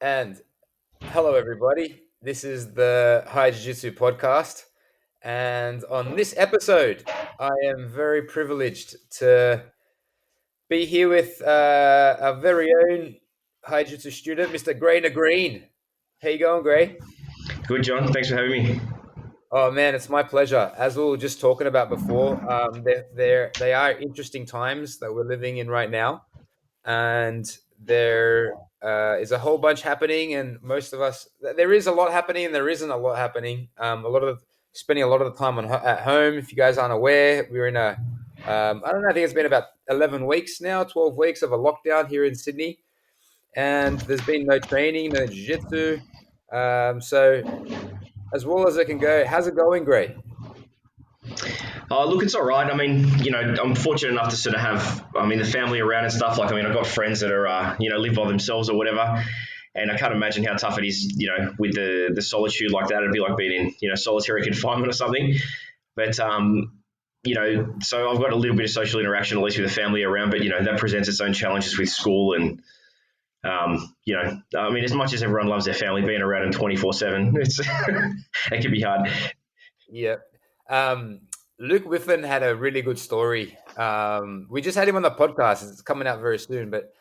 And hello, everybody. This is the Jitsu podcast. And on this episode, I am very privileged to be here with our very own Jitsu student, Mr. Gray Negrine. How you going, Gray? Good, John. Thanks for having me. Oh man, it's my pleasure. As we were just talking about before, they are interesting times that we're living in right now, and there is a whole bunch happening, and most of us there is a lot happening and there isn't a lot happening. A lot of spending a lot of the time at home. If you guys aren't aware, we're in a I don't know, I think it's been about 11 weeks now, 12 weeks of a lockdown here in Sydney, and there's been no training, no jiu-jitsu. So as well as it can go, how's it going, Gray? Look, it's all right. I mean, I'm fortunate enough to sort of have, the family around and stuff. Like, I've got friends that are, live by themselves or whatever. And I can't imagine how tough it is, with the solitude like that. It'd be like being in, solitary confinement or something. But, so I've got a little bit of social interaction, at least with the family around. But, that presents its own challenges with school and, as much as everyone loves their family, being around them 24/7, it can be hard. Yeah. Luke Whiffen had a really good story. We just had him on the podcast. It's coming out very soon, but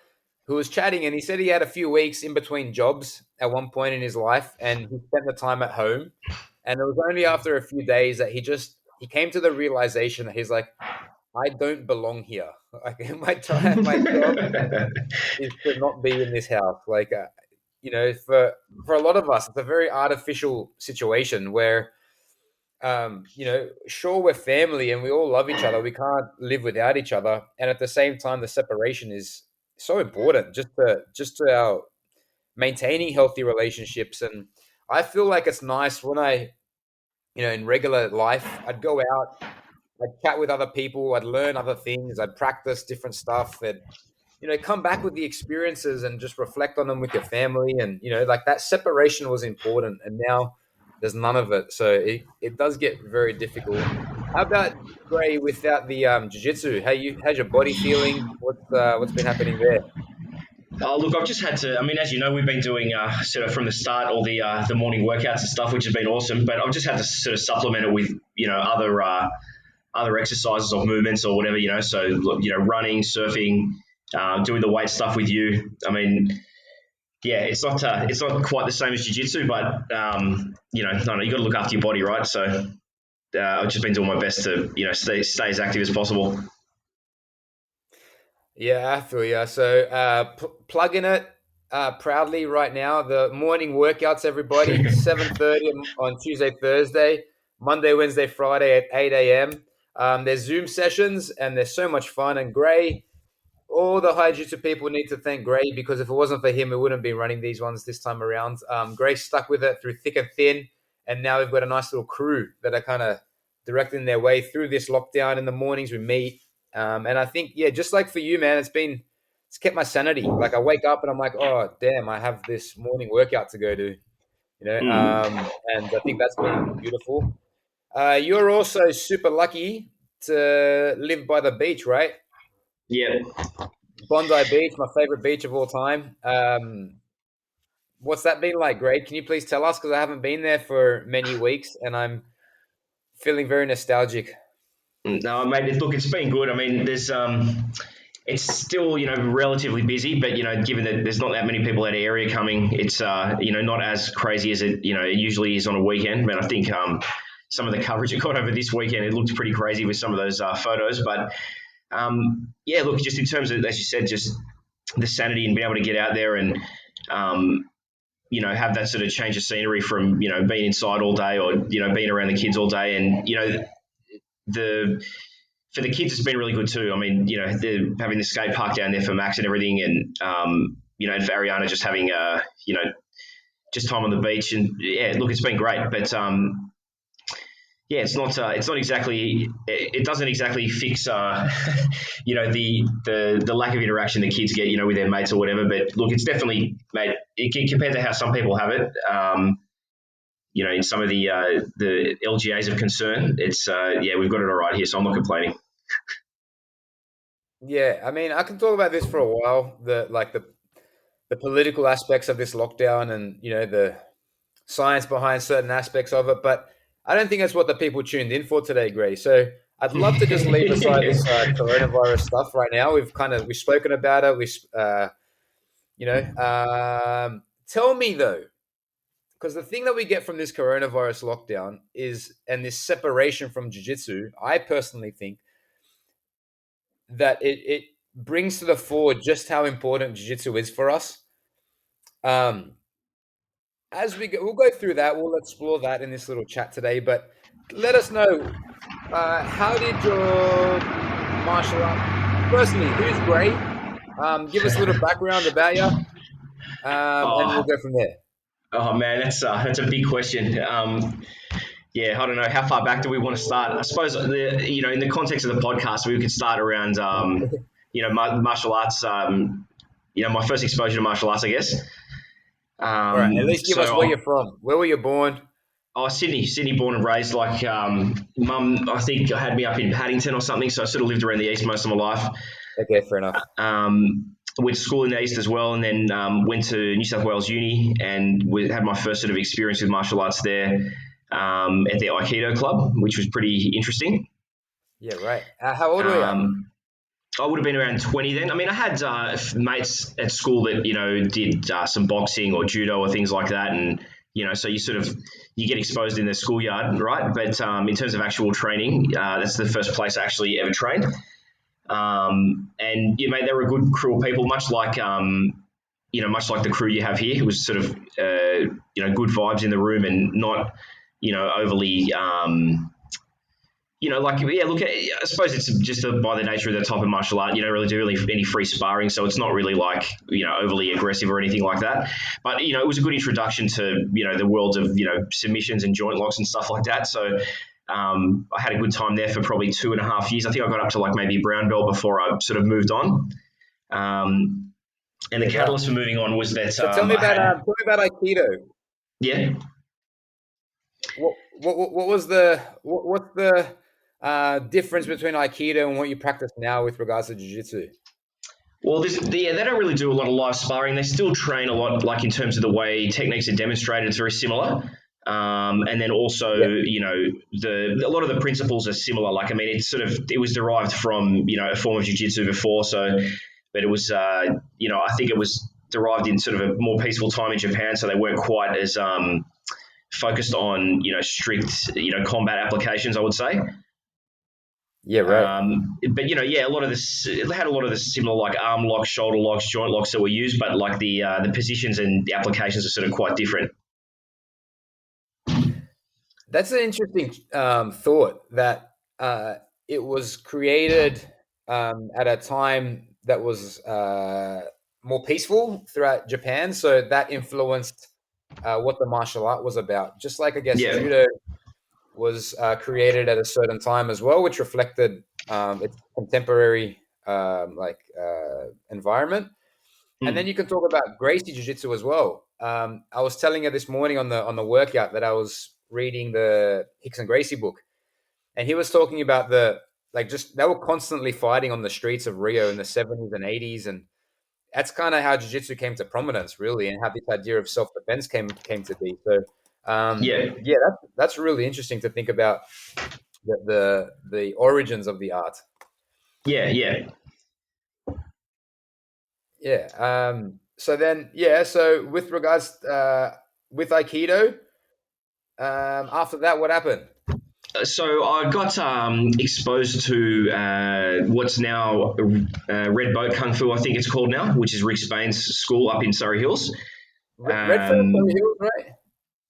who was chatting and he said he had a few weeks in between jobs at one point in his life and he spent the time at home. And it was only after a few days that he came to the realization that he's like, I don't belong here. Like my job is to not be in this house. Like, for a lot of us, it's a very artificial situation where sure, we're family and we all love each other. We can't live without each other. And at the same time, the separation is so important just to our maintaining healthy relationships. And I feel like it's nice when in regular life, I'd go out, I'd chat with other people, I'd learn other things, I'd practice different stuff and, come back with the experiences and just reflect on them with your family. And, like that separation was important. And now, there's none of it, so it does get very difficult. How about Gray without the jiu-jitsu? How's your body feeling? What's been happening there? Look, I've just had to. As you know, we've been doing sort of from the start all the morning workouts and stuff, which has been awesome. But I've just had to sort of supplement it with other exercises or movements or whatever. So running, surfing, doing the weight stuff with you. Yeah, it's not quite the same as jiu-jitsu, but no, you got to look after your body, right? So I've just been doing my best to stay as active as possible. Yeah, I feel ya. So plugging it proudly right now. The morning workouts, everybody, 7:30 on Tuesday, Thursday, Monday, Wednesday, Friday at 8 a.m. There's Zoom sessions and they're so much fun. And Gray, all the jiu-jitsu people need to thank Gray because if it wasn't for him, we wouldn't be running these ones this time around. Gray stuck with it through thick and thin, and now we've got a nice little crew that are kind of directing their way through this lockdown. In the mornings we meet, and I think just like for you, man, it's kept my sanity. Like I wake up and I'm like, oh damn, I have this morning workout to go to, and I think that's been beautiful. You're also super lucky to live by the beach, right? Yeah. Bondi Beach, my favorite beach of all time. What's that been like, Greg? Can you please tell us? Because I haven't been there for many weeks and I'm feeling very nostalgic. No, mate. Look, it's been good. It's still relatively busy, but given that there's not that many people at the area coming, it's not as crazy as it usually is on a weekend. But I think some of the coverage it got over this weekend, it looked pretty crazy with some of those photos. But yeah, look, just in terms of, as you said, just the sanity and being able to get out there and have that sort of change of scenery from being inside all day or being around the kids all day, and the for the kids it's been really good too. They're having the skate park down there for Max and everything, and and for Ariana just having just time on the beach, and yeah, look, it's been great, but yeah, it's not exactly. It doesn't exactly fix, the lack of interaction the kids get, with their mates or whatever. But look, it's definitely, mate, compared to how some people have it, in some of the LGAs of concern, it's yeah, we've got it all right here, so I'm not complaining. Yeah, I mean, I can talk about this for a while. the political aspects of this lockdown and the science behind certain aspects of it, but I don't think that's what the people tuned in for today, Gray. So I'd love to just leave aside this coronavirus stuff right now. We've spoken about it. Tell me though, because the thing that we get from this coronavirus lockdown and this separation from jiu-jitsu, I personally think that it brings to the fore just how important jiu-jitsu is for us. As we'll go through that. We'll explore that in this little chat today. But let us know, how did your martial art? Firstly, who's Gray? Give us a little background about you, and we'll Oh, go from there. oh man, that's a big question. Yeah, I don't know how far back do we want to start. I suppose in the context of the podcast, we could start around martial arts. My first exposure to martial arts, I guess. All right. At least give us where So you're from. Where were you born? Sydney, born and raised. Like mum, I think had me up in Paddington or something. So I sort of lived around the east most of my life. Okay, fair enough. Went to school in the east as well, and then went to New South Wales Uni and had my first sort of experience with martial arts there at the Aikido club, which was pretty interesting. Yeah, right. How old were you? I would have been around 20 then. I mean, I had mates at school that, did some boxing or judo or things like that. And, so you get exposed in the schoolyard, right? But in terms of actual training, that's the first place I actually ever trained. And, mate, they were a good crew of people, much like the crew you have here. It was sort of, good vibes in the room and not, overly, look, I suppose it's just by the nature of the type of martial art, you don't really do any free sparring, so it's not really like, overly aggressive or anything like that. But, it was a good introduction to, the world of, submissions and joint locks and stuff like that. So I had a good time there for probably 2.5 years. I think I got up to like maybe brown belt before I sort of moved on. And the catalyst for moving on was that So tell me about Aikido. Yeah. What was what's the difference between Aikido and what you practice now with regards to Jiu-Jitsu? Well, they don't really do a lot of live sparring. They still train a lot, like in terms of the way techniques are demonstrated. It's very similar. And then also, a lot of the principles are similar. Like, I mean, it was derived from, a form of jiu-jitsu before. So, but it was, I think it was derived in sort of a more peaceful time in Japan. So they weren't quite as focused on, strict, combat applications, I would say. Yeah, right. But a lot of this, it had a lot of the similar like arm locks, shoulder locks, joint locks that were used, but like the positions and the applications are sort of quite different. That's an interesting thought that it was created at a time that was more peaceful throughout Japan, so that influenced what the martial art was about. Just like, I guess, judo was created at a certain time as well, which reflected its contemporary environment. And then you can talk about Gracie Jiu-Jitsu as well. I was telling you this morning on the workout that I was reading the Hickson Gracie book, and he was talking about they were constantly fighting on the streets of Rio in the 70s and 80s, and that's kind of how Jiu-Jitsu came to prominence, really, and how this idea of self-defense came to be. So, that's really interesting to think about the origins of the art. Yeah. So with regards with Aikido, after that, what happened? So I got exposed to what's now Red Boat Kung Fu, I think it's called now, which is Rick Spain's school up in Surrey Hills. Redfern, Surrey Hills, right?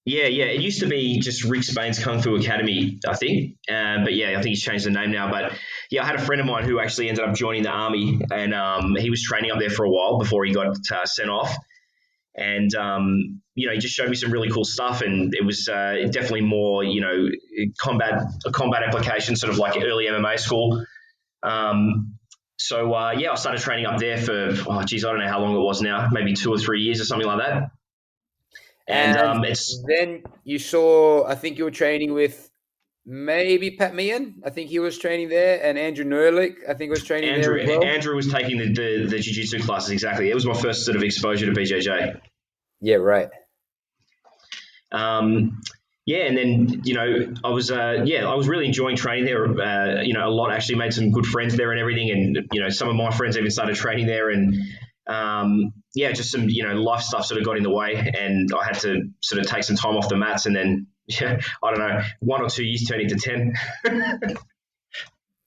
Yeah. It used to be just Rick Spain's Kung Fu Academy, I think. But yeah, I think he's changed the name now. But yeah, I had a friend of mine who actually ended up joining the army, and he was training up there for a while before he got sent off. And he just showed me some really cool stuff, and it was definitely more, combat application, sort of like early MMA school. So I started training up there for, I don't know how long it was now, maybe 2 or 3 years or something like that. And then you saw, I think you were training with maybe Pat Meehan. I think he was training there, and Andrew Nerlich, I think, was training there Andrew as well. Andrew was taking the jiu-jitsu classes, exactly. It was my first sort of exposure to BJJ. Yeah, right. Um, yeah, and then I was I was really enjoying training there. A lot. Actually, made some good friends there and everything, and some of my friends even started training there, and just some life stuff sort of got in the way, and I had to sort of take some time off the mats, and then I don't know, 1 or 2 years turned into 10.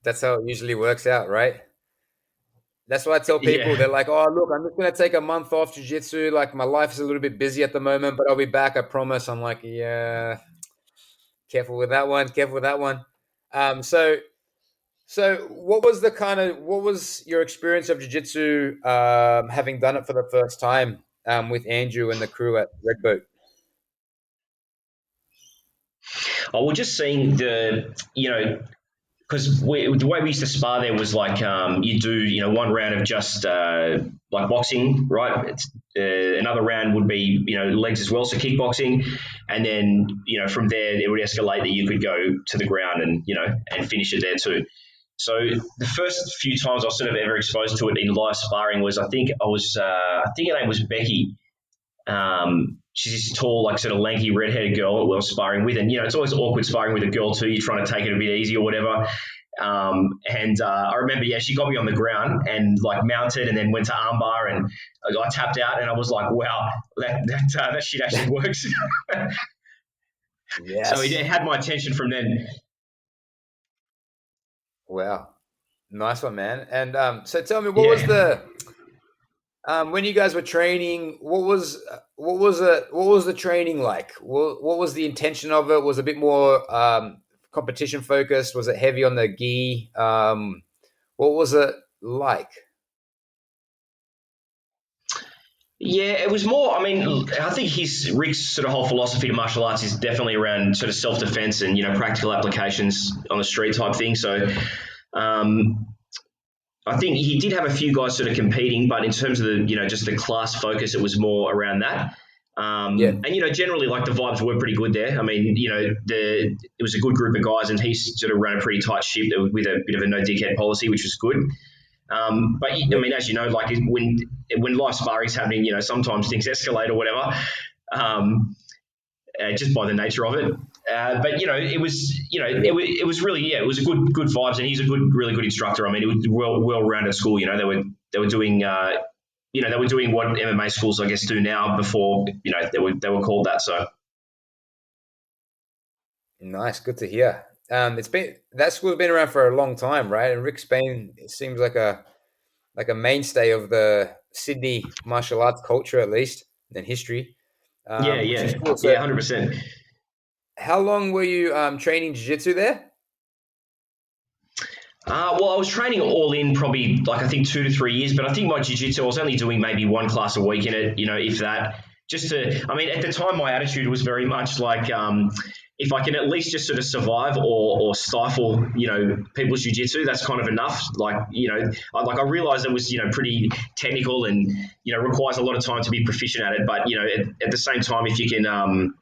That's how it usually works out, right? That's why I tell people. Yeah. They're like, "Oh, look, I'm just gonna take a month off jiu-jitsu. Like, my life is a little bit busy at the moment, but I'll be back. I promise." I'm like, "Yeah, careful with that one. Careful with that one." Um, so, so what was your experience of jiu-jitsu, having done it for the first time, with Andrew and the crew at Redboat? I was just seeing because the way we used to spar there was like you do one round of just like boxing, right? Another round would be legs as well, so kickboxing, and then from there it would escalate that you could go to the ground and and finish it there too. So the first few times I was sort of ever exposed to it in live sparring was I think her name was Becky. She's this tall, like sort of lanky redheaded girl that we were sparring with, and it's always awkward sparring with a girl too. You're trying to take it a bit easy or whatever. And I remember, she got me on the ground and like mounted, and then went to armbar, and I tapped out, and I was like, wow, that shit actually works. So Yes. it had my attention from then. Wow. Nice one, man. And so tell me, what was Yeah. the when you guys were training? What was the training like? What was the intention of it? Was it a bit more competition focused? Was it heavy on the gi? What was it like? Yeah, it was more. I mean, I think Rick's sort of whole philosophy to martial arts is definitely around sort of self defense and practical applications on the street type thing. So, um, I think he did have a few guys sort of competing, but in terms of the just the class focus, it was more around that. Yeah. And generally, like the vibes were pretty good there. I mean, it was a good group of guys, and he sort of ran a pretty tight ship with a bit of a no dickhead policy, which was good. But I Yeah. mean, as you know, like when live sparring's happening, sometimes things escalate or whatever, just by the nature of it. But it was Yeah. it was really it was a good vibes, and he's a really good instructor. I mean, it was well rounded school. They were doing they were doing what MMA schools I guess do now before they were called that. So Nice. Good to hear. It's been that school's been around for a long time, right? And Rick Spain, it seems like a mainstay of the Sydney martial arts culture, at least, and history, yeah, which is yeah, cool. So, yeah, 100%. how long were you training jiu-jitsu there? Well, I was training all in probably like I think 2 to 3 years, but I think my jiu-jitsu I was only doing maybe one class a week in it, if that. Just to, I mean, at the time my attitude was very much like if I can at least just sort of survive or stifle, people's jiu-jitsu, that's kind of enough. Like, I realized it was, pretty technical and, requires a lot of time to be proficient at it. But, at the same time, if you can,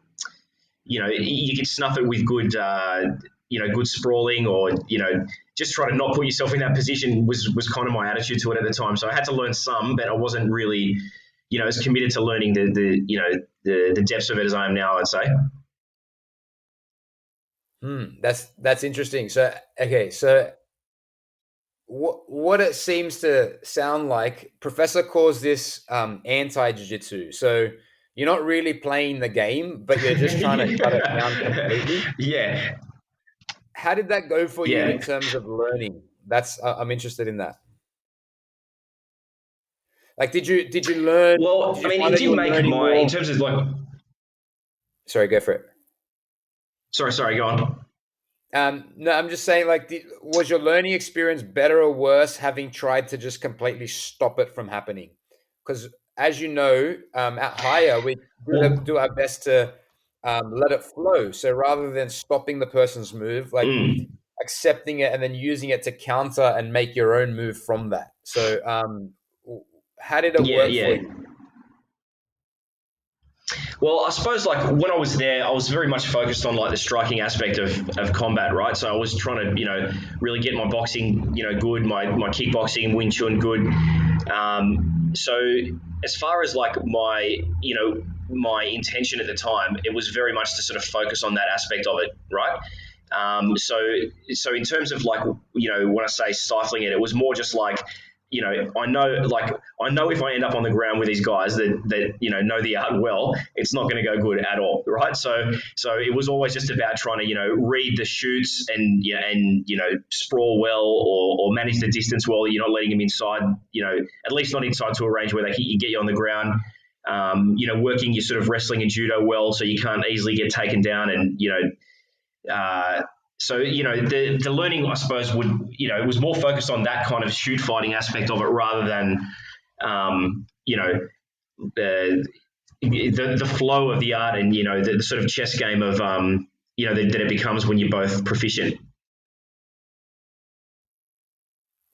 you can snuff it with good, good sprawling or, just try to not put yourself in that position was kind of my attitude to it at the time. So I had to learn some, but I wasn't really, as committed to learning the depths of it as I am now, I'd say. That's interesting. So, okay, so what it seems to sound like, Professor calls this anti jiu-jitsu. So you're not really playing the game, but you're just trying to shut it down completely. Yeah, How did that go for you in yeah. terms of learning? That's I'm interested in that. Like, did you learn? Well, Did I you mean, find it that you did were make learning in more? terms of like, Sorry, go for it. sorry, go on. No, I'm just saying, like, was your learning experience better or worse having tried to just completely stop it from happening? Because, as you know, at higher, we Well, do our best to let it flow. So rather than stopping the person's move, like accepting it and then using it to counter and make your own move from that. So, how did it yeah, work for yeah. you? Well, I suppose like when I was there, I was very much focused on like the striking aspect of combat, right? So I was trying to, really get my boxing, good, my kickboxing, Wing Chun good. So as far as like my intention at the time, it was very much to sort of focus on that aspect of it, right? So so in terms of like when I say stifling it, it was more just like I know if I end up on the ground with these guys that know the art well, it's not going to go good at all, right? So it was always just about trying to read the shoots and sprawl well or manage the distance well. You're not letting them inside, at least not inside to a range where they can get you on the ground. Working your sort of wrestling and judo well, so you can't easily get taken down, and so the learning, I suppose, it was more focused on that kind of shoot fighting aspect of it rather than the flow of the art and the sort of chess game of that it becomes when you're both proficient.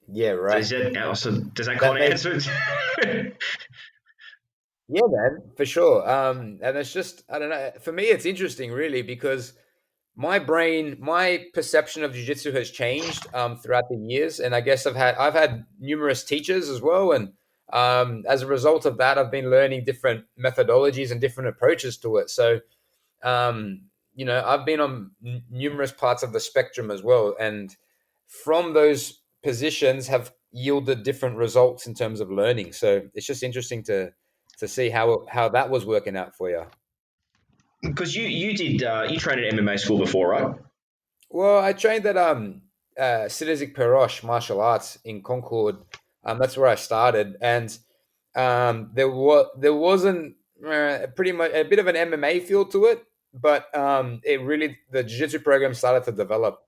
Yeah, right. Does that That kind of makes answer it? Yeah, man, for sure. And it's just, I don't know. For me, it's interesting, really, because my perception of jiu-jitsu has changed throughout the years, and I guess I've had numerous teachers as well, and as a result of that, I've been learning different methodologies and different approaches to it. So, I've been on numerous parts of the spectrum as well, and from those positions have yielded different results in terms of learning. So it's just interesting to see how that was working out for you. Because you trained at MMA school before, right? Well, I trained at Siddizik Perosh martial arts in Concord. That's where I started, and there wasn't pretty much a bit of an MMA feel to it, but the jiu-jitsu program started to develop,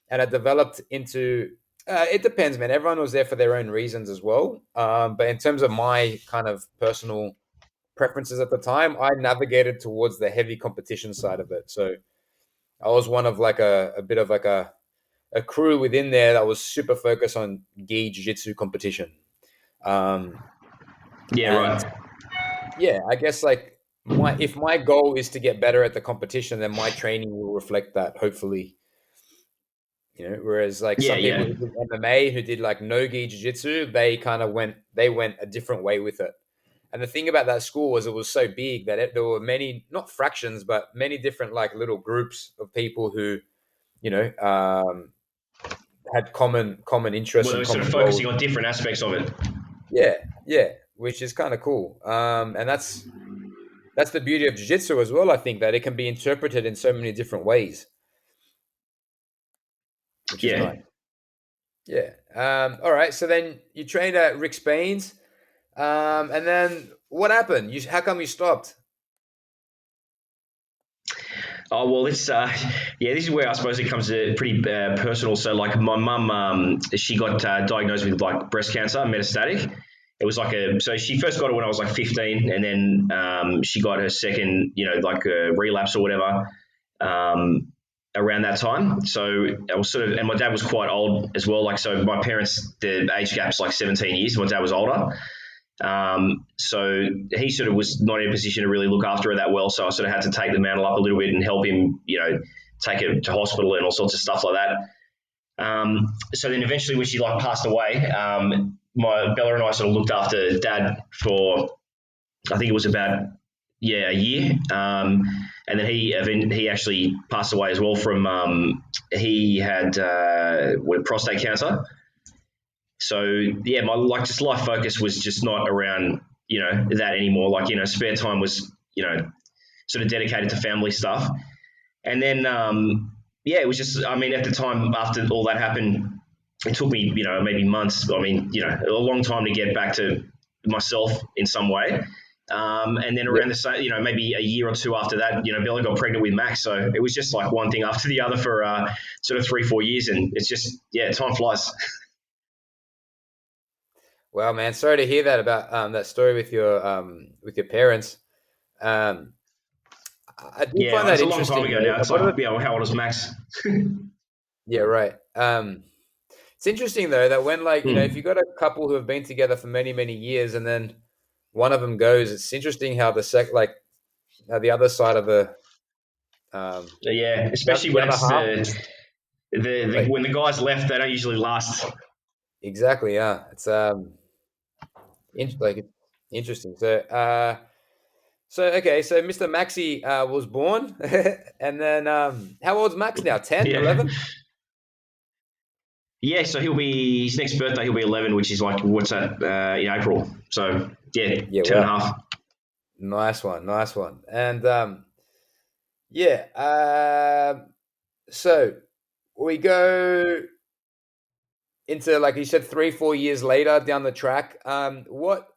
and it developed into. It depends, man. Everyone was there for their own reasons as well. But in terms of my kind of personal preferences at the time, I navigated towards the heavy competition side of it. So I was one of like a bit of like a crew within there that was super focused on gi jiu-jitsu competition. Um, Yeah, and right. yeah, I guess like if my goal is to get better at the competition, then my training will reflect that, hopefully. Whereas like Yeah, some people yeah. who did MMA who did like no gi jiu-jitsu, they went a different way with it. And the thing about that school was it was so big that there were many, not fractions, but many different like little groups of people who, you know, had common interests Well, they and were sort common of goals. focusing on different aspects of it. Yeah, yeah, which is kind of cool. And that's the beauty of jiu-jitsu as well. I think that it can be interpreted in so many different ways, which is nice. Yeah. Yeah. All right. So then you trained at Rick Spain's, and then what happened? How come you stopped? Oh well, this is where I suppose it comes pretty personal. So like my mum, she got diagnosed with like breast cancer, metastatic. It was like so she first got it when I was like 15, and then she got her second, like a relapse or whatever, around that time. So I was sort of, and my dad was quite old as well. Like so, my parents, the age gap's like 17 years. My dad was older. So he sort of was not in a position to really look after her that well. So I sort of had to take the mantle up a little bit and help him, take her to hospital and all sorts of stuff like that. So then eventually when she like passed away, my Bella and I sort of looked after Dad for, I think it was about, a year. And then he actually passed away as well from, he had prostate cancer. So yeah, my like just life focus was just not around that anymore. Like spare time was sort of dedicated to family stuff. And then it was just, I mean, at the time after all that happened, it took me maybe months. I mean a long time to get back to myself in some way. And then Yeah. around the same, maybe a year or two after that, Bella got pregnant with Max. So it was just like one thing after the other for sort of 3-4 years, and it's just time flies. Well, man, sorry to hear that about that story with your parents. Um, I do Yeah, find it's that a long time interesting ago though. now. Like, It's what are like, the how old is Max? Yeah, right. It's interesting though that when like if Hmm. you got a couple who have been together for many years and then one of them goes, it's interesting how the other side of Yeah, especially the when other it's half. Like when the guys left, they don't usually last. exactly, yeah. It's like interesting. So okay, so Mr. Maxi was born, and then how old's Max now? 10, Yeah, 11? yeah. So his next birthday. He'll be 11, which is like what's that in April. So yeah, Yeah, 10 and a wow. half. Nice one, nice one. And yeah, so we go into like you said 3 4 years later down the track. What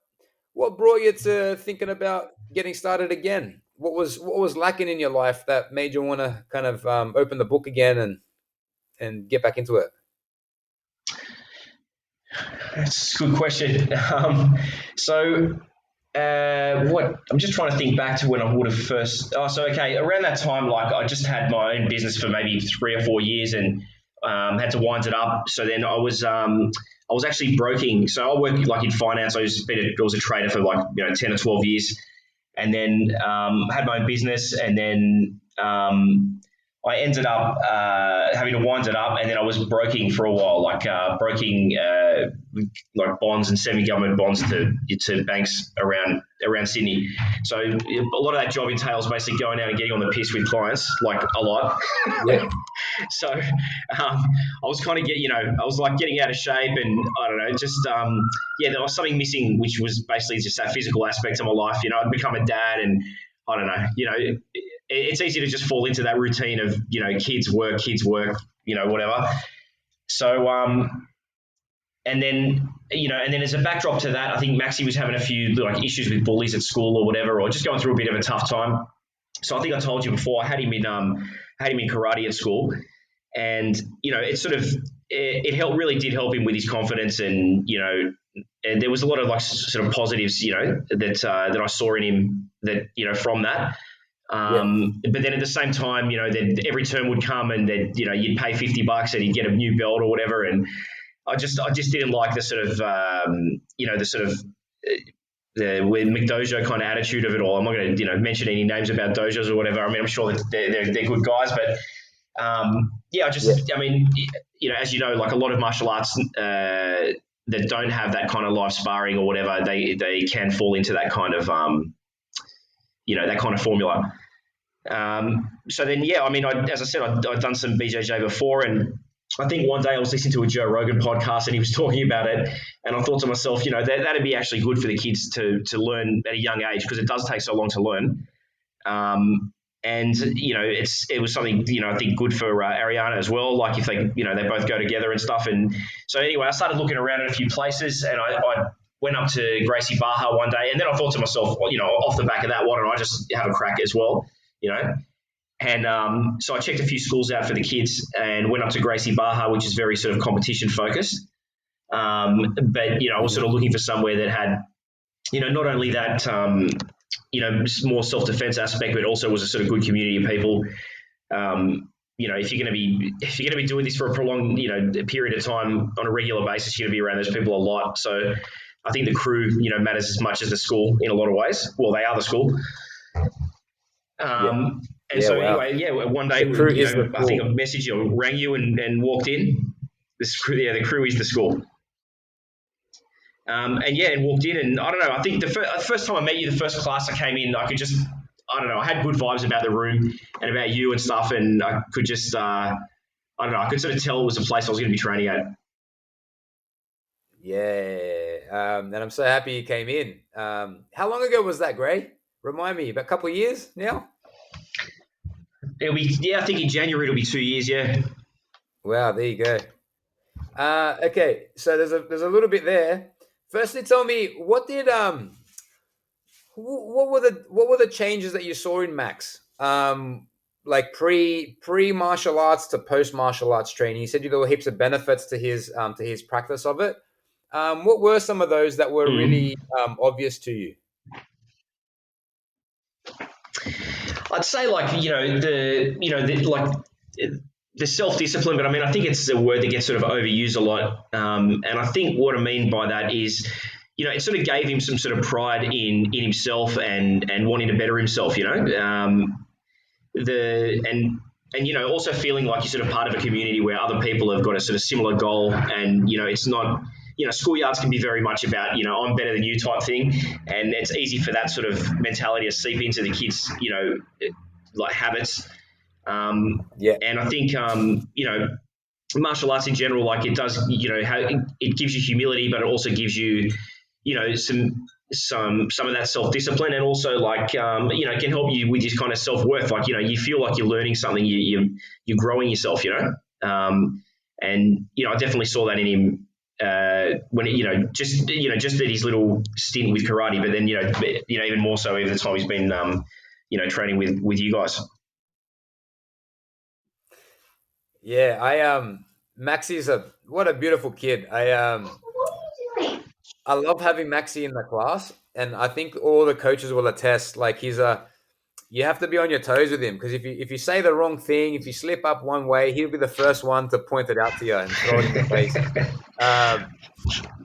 brought you to thinking about getting started again? What was lacking in your life that made you want to kind of open the book again and get back into it? That's a good question. So what I'm just trying to think back to when I would have first. Oh, so okay, around that time, like I just had my own business for maybe 3 or 4 years and had to wind it up. So then I was actually broking. So I work like in finance. I was a trader for like 10 or 12 years, and then had my own business, and then I ended up having to wind it up, and then I was broking for a while, like broking like bonds and semi-government bonds to banks around Sydney. So a lot of that job entails basically going out and getting on the piss with clients, like a lot. Yeah, So I was kind of I was like getting out of shape, and I don't know, just there was something missing, which was basically just that physical aspect of my life. I'd become a dad, and I don't know, it's easy to just fall into that routine of kids work, whatever. So and then as a backdrop to that, I think Maxie was having a few like issues with bullies at school or whatever, or just going through a bit of a tough time. So I think I told you before, I had him in karate at school, and it sort of it helped, really did help him with his confidence, and and there was a lot of like sort of positives that I saw in him that from that. yeah, But then at the same time, then every term would come, and then you'd pay $50 and he'd get a new belt or whatever, and I just didn't like the sort of the sort of the McDojo kind of attitude of it all. I'm not going to mention any names about dojos or whatever. I mean, I'm sure that they're good guys, but yeah, I mean, as you know, like a lot of martial arts that don't have that kind of live sparring or whatever, they can fall into that kind of that kind of formula. So then, I mean, as I said, I'd done some BJJ before, and I think one day I was listening to a Joe Rogan podcast and he was talking about it, and I thought to myself, that'd be actually good for the kids to learn at a young age, because it does take so long to learn. And it was something I think good for Ariana as well. Like if they they both go together and stuff. And so anyway, I started looking around at a few places, and I went up to Gracie Barra one day, and then I thought to myself, off the back of that, why don't I just have a crack as well, And so I checked a few schools out for the kids and went up to Gracie Barra, which is very sort of competition focused. But I was sort of looking for somewhere that had, not only that, more self-defense aspect, but also was a sort of good community of people. If you're going to be doing this for a prolonged, period of time on a regular basis, you're going to be around those people a lot. So I think the crew, matters as much as the school in a lot of ways. Well, they are the school. yeah, And yeah. so Wow, anyway, one day, the crew is the I think I school. messaged you or rang you and walked in. The crew is the school. And walked in, and I don't know. I think the first time I met you, the first class I came in, I could just, I don't know, I had good vibes about the room and about you and stuff, and I could just, I don't know, I could sort of tell it was a place I was going to be training at. Yeah, and I'm so happy you came in. How long ago was that, Gray? Remind me, about a couple of years now? It'll be, I think in January it'll be 2 years, yeah. Wow, there you go. Okay, so there's a little bit there. Firstly, tell me what were the changes that you saw in Max? Like pre martial arts to post martial arts training. You said there were heaps of benefits to his practice of it. What were some of those that were Mm. really obvious to you? I'd say like the self discipline, but I mean I think it's a word that gets sort of overused a lot, and I think what I mean by that is it sort of gave him some sort of pride in himself and wanting to better himself. The and also feeling like you're sort of part of a community where other people have got a sort of similar goal, and it's not. Schoolyards can be very much about, I'm better than you type thing. And it's easy for that sort of mentality to seep into the kids, like habits. Yeah. And I think, martial arts in general, like it does, it gives you humility, but it also gives you, some of that self discipline, and also like, it can help you with your kind of self worth. Like, you feel like you're learning something, you're growing yourself, and I definitely saw that in him. When just at his little stint with karate, but then even more so over the time he's been training with you guys. Yeah, Maxi's what a beautiful kid. I love having Maxi in the class, and I think all the coaches will attest. Like you have to be on your toes with him, because if you say the wrong thing, if you slip up one way, he'll be the first one to point it out to you and throw it in your face. Um,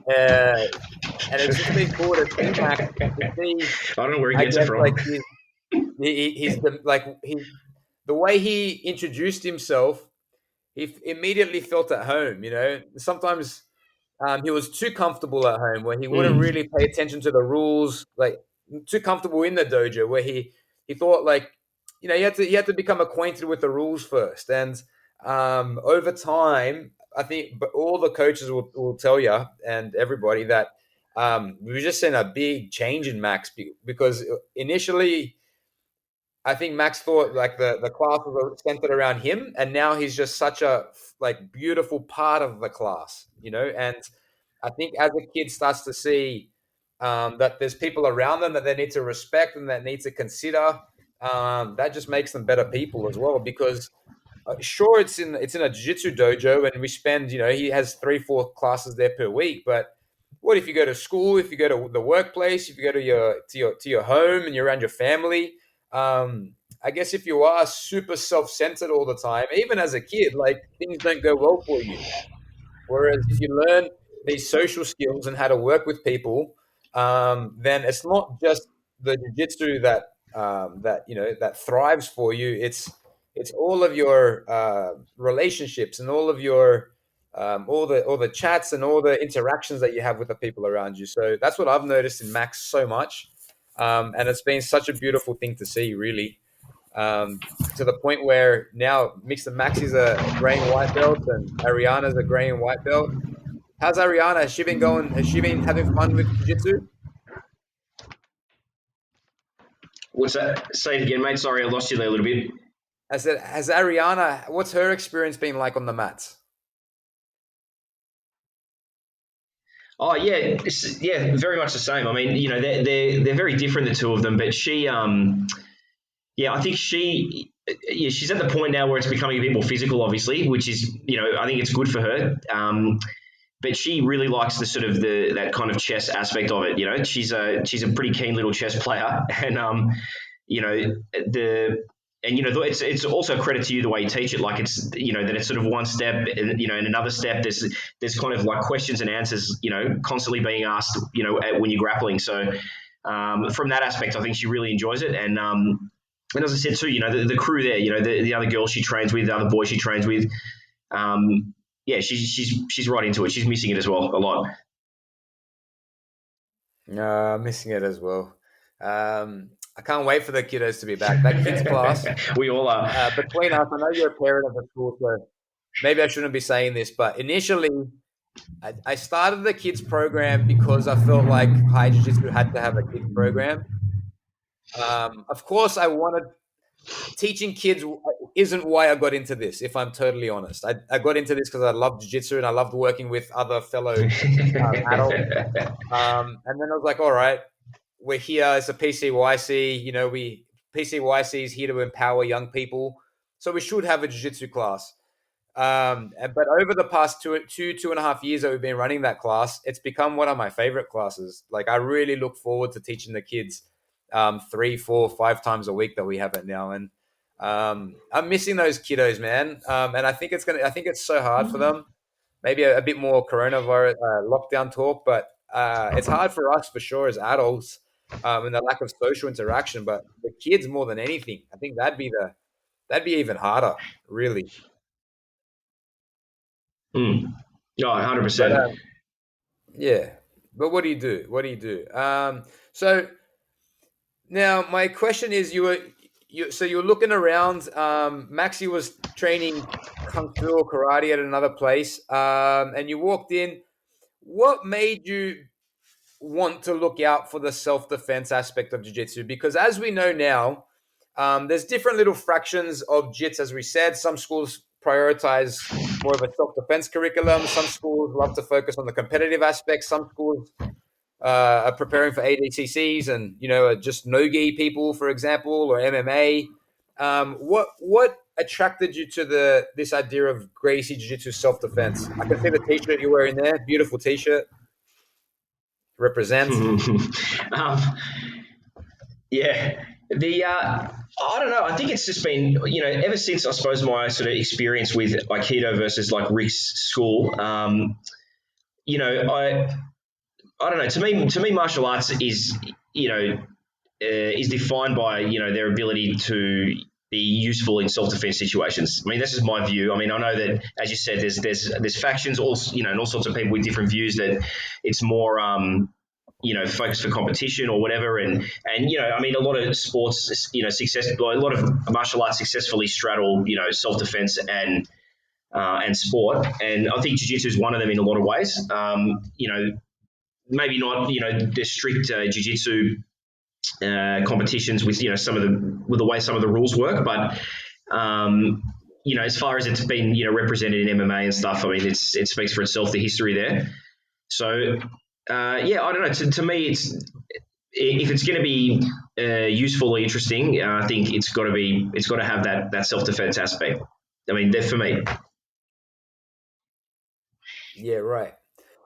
uh, and it's just been cool to see Max, to see, I don't know where he I gets it guess, from. like the way he introduced himself, he immediately felt at home. Sometimes he was too comfortable at home, where he wouldn't Mm. really pay attention to the rules. Like, too comfortable in the dojo, where he thought, like, he had to become acquainted with the rules first. And over time, I think, but all the coaches will tell you, and everybody, that we've just seen a big change in Max, because initially I think Max thought like the class was centered around him, and now he's just such a like beautiful part of the class, And I think as a kid starts to see that there's people around them that they need to respect and that need to consider, that just makes them better people as well. Because sure, it's in a jiu-jitsu dojo, and we spend, he has 3-4 classes there per week. But what if you go to school, if you go to the workplace, if you go to your home and you're around your family? I guess if you are super self-centered all the time, even as a kid, like, things don't go well for you. Whereas if you learn these social skills and how to work with people, then it's not just the jiu-jitsu that thrives for you. It's all of your relationships, and all of your all the chats and all the interactions that you have with the people around you. So that's what I've noticed in Max so much, and it's been such a beautiful thing to see, really. To the point where now Mixed Max is a gray and white belt, and Ariana's a gray and white belt. How's Ariana? Has she been going? Has she been having fun with jiu-jitsu? What's that? Say it again, mate. Sorry, I lost you there a little bit. I said, has Ariana? What's her experience been like on the mats? Oh yeah, yeah, very much the same. I mean, they're very different, the two of them, but yeah, I think she's at the point now where it's becoming a bit more physical, obviously, which is, I think it's good for her. But she really likes the sort of that kind of chess aspect of it. She's a pretty keen little chess player, and you know the it's also a credit to you the way you teach it. Like, it's that it's sort of one step, and in another step there's kind of like questions and answers, constantly being asked, when you're grappling. So from that aspect, I think she really enjoys it, and as I said too, the crew there, the other girls she trains with, the other boys she trains with, yeah, she's right into it. She's missing it as well a lot. Missing it as well. I can't wait for the kiddos to be back. That kids class, We all are. between us, I know you're a parent of a school, so maybe I shouldn't be saying this, but initially I started the kids program because I felt like High Jiu Jitsu had to have a kids program. Of course, I wanted teaching kids isn't why I got into this, if I'm totally honest. I got into this because I loved jiu-jitsu and I loved working with other fellow adults. And then I was like, all right, we're here as a PCYC. PCYC is here to empower young people, so we should have a jiu-jitsu class. But over the past 2.5 years that we've been running that class, it's become one of my favorite classes. Like, I really look forward to teaching the kids 3, 4, 5 times a week that we have it now. And I'm missing those kiddos, man. And I think it's so hard for them. Maybe a bit more coronavirus lockdown talk, but it's hard for us for sure as adults, and the lack of social interaction. But the kids more than anything, I think that'd be even harder, really. Mm. Oh, But 100%. yeah. But what do you do? What do you do? So now my question is, you were looking around. Maxie was training kung fu or karate at another place, and you walked in. What made you want to look out for the self-defense aspect of jiu-jitsu? Because as we know now, there's different little fractions of jits. As we said, some schools prioritize more of a self-defense curriculum. Some schools love to focus on the competitive aspects. Some schools are preparing for ADCCs and just no-gi people, for example, or MMA. What attracted you to this idea of Gracie Jiu-Jitsu self-defense? I can see the t-shirt you're wearing there. Beautiful t-shirt. Represent. um, yeah. I don't know. I think it's just been, ever since I suppose my sort of experience with Aikido versus like Rick's school. I don't know. To me, martial arts is defined by their ability to be useful in self-defense situations. I mean, this is my view. I mean, I know that, as you said, there's factions, and all sorts of people with different views that it's more focused for competition or whatever. And I mean, a lot of sports, a lot of martial arts successfully straddle self-defense and sport. And I think jiu-jitsu is one of them in a lot of ways. Maybe not the strict jiu-jitsu competitions with with the way some of the rules work, but as far as it's been represented in MMA and stuff, I mean it speaks for itself, the history there. So I don't know. To me, if it's going to be useful or interesting, I think it's got to have that self defense aspect. I mean, for me. Yeah, right.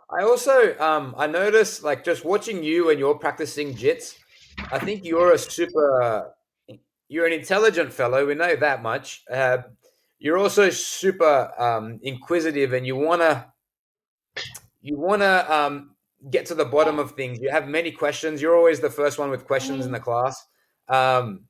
I also I noticed, like, just watching you and you're practicing jits. I think you're an intelligent fellow. We know that much. You're also super inquisitive, and you wanna get to the bottom of things. You have many questions. You're always the first one with questions in the class. Um,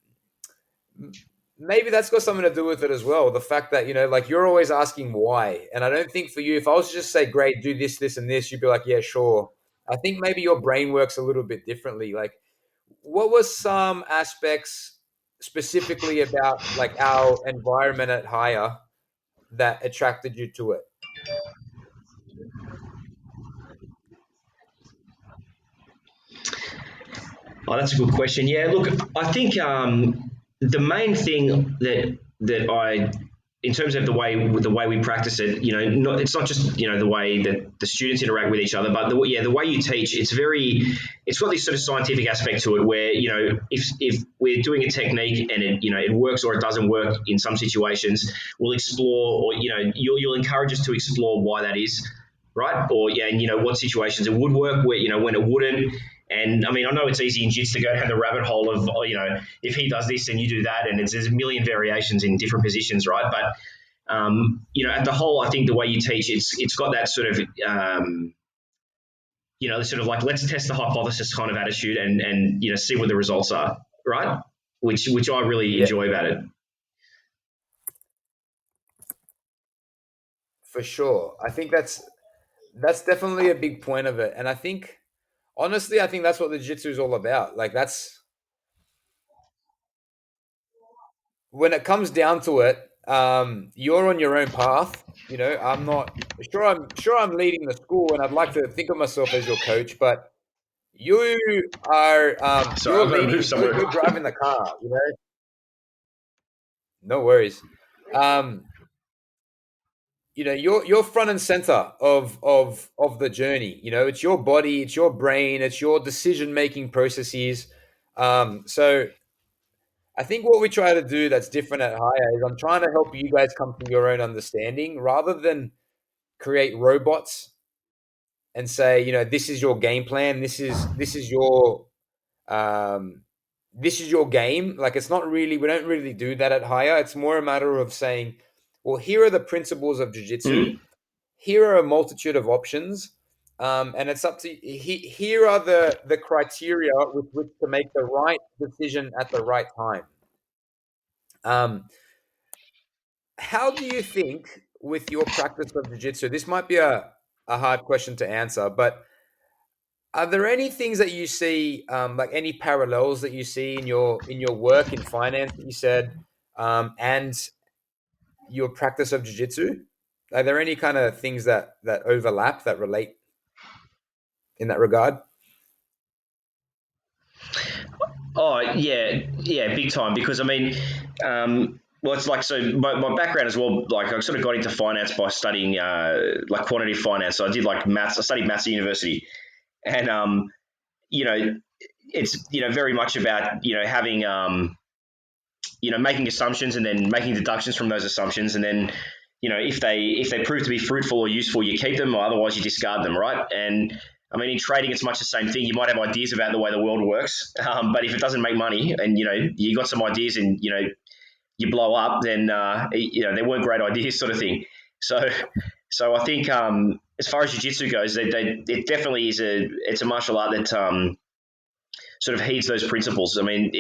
Maybe that's got something to do with it as well. The fact that, like, you're always asking why. And I don't think for you, if I was to just say, great, do this, this, and this, you'd be like, yeah, sure. I think maybe your brain works a little bit differently. Like, what was some aspects specifically about, like, our environment at Higher that attracted you to it? Oh, that's a good question. Yeah, look, I think the main thing that I, in terms of the way we practice it, it's not just the way that the students interact with each other, but the way you teach, it's got this sort of scientific aspect to it, where if we're doing a technique and it works or it doesn't work in some situations, we'll explore, or you'll encourage us to explore why that is, right? Or and what situations it would work, where when it wouldn't. And I mean, I know it's easy in jiu-jitsu to go down the rabbit hole of, if he does this and you do that, and there's a million variations in different positions, right? But at the whole, I think the way you teach, it's got that sort of sort of like, let's test the hypothesis kind of attitude, and see what the results are, right? Which I really Yeah, enjoy about it. for sure. I think that's definitely a big point of it. And I think, honestly, I think that's what the jiu-jitsu is all about. Like, that's when it comes down to it, you're on your own path. I'm not sure. I'm leading the school, and I'd like to think of myself as your coach. But you are Sorry, you're I've got to move leading. somewhere. You're driving the car. No worries. Um, you're front and center of the journey. It's your body, it's your brain, it's your decision making processes. So I think what we try to do that's different at Higher is I'm trying to help you guys come to your own understanding rather than create robots and say, this is your game plan, um, this is your game. Like, it's not really, we don't really do that at Higher. It's more a matter of saying, well, here are the principles of jiu-jitsu. Mm. Here are a multitude of options. And it's up to here are the criteria with which to make the right decision at the right time. Um, how do you think with your practice of jiu-jitsu, this might be a hard question to answer, but are there any things that you see, like any parallels that you see in your work in finance that you said, and your practice of jiu-jitsu? Are there any kind of things that overlap, that relate in that regard? Oh yeah, big time. Because I mean, well, it's like, so my background as well. Like, I sort of got into finance by studying like quantitative finance. So I did like maths. I studied maths at university, and you know, it's very much about having making assumptions and then making deductions from those assumptions, and then if they prove to be fruitful or useful, you keep them, or otherwise you discard them, right? And I mean, in trading, it's much the same thing. You might have ideas about the way the world works, but if it doesn't make money, and you got some ideas, and you blow up, then they weren't great ideas, sort of thing. So, I think as far as jiu-jitsu goes, it definitely it's a martial art that sort of heeds those principles. I mean,